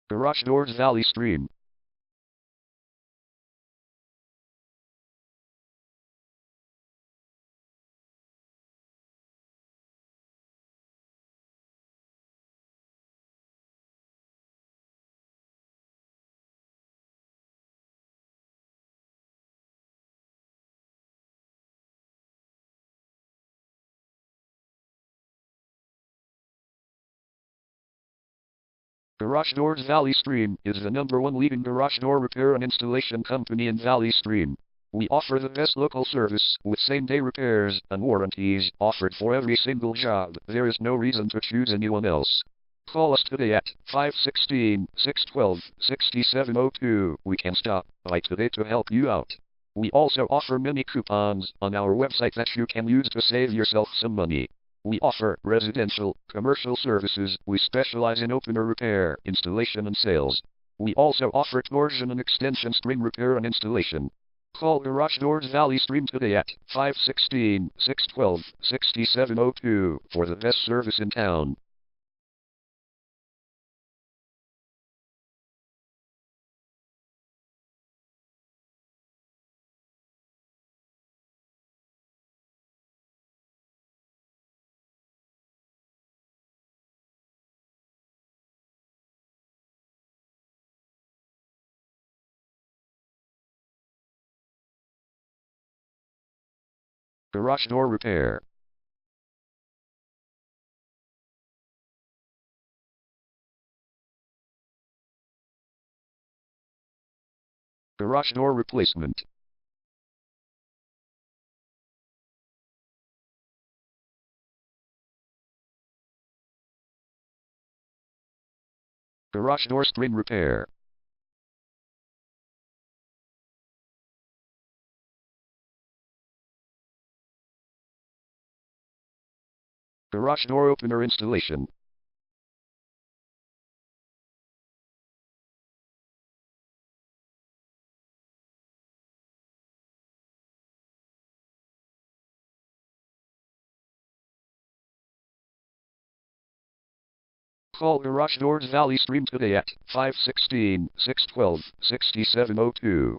Garage Doors Valley Stream. Garage Doors Valley Stream is the #1 leading garage door repair and installation company in Valley Stream. We offer the best local service with same-day repairs and warranties offered for every single job. There is no reason to choose anyone else. Call us today at 516-612-6702. We can stop by today to help you out. We also offer many coupons on our website that you can use to save yourself some money. We offer residential, commercial services. We specialize in opener repair, installation and sales. We also offer torsion and extension string repair and installation. Call Garage Doors Valley Stream today at 516-612-6702 for the best service in town. Garage door repair. Garage door replacement. Garage door string repair. Garage door opener installation. Call Garage Doors Valley Stream today at 516-612-6702.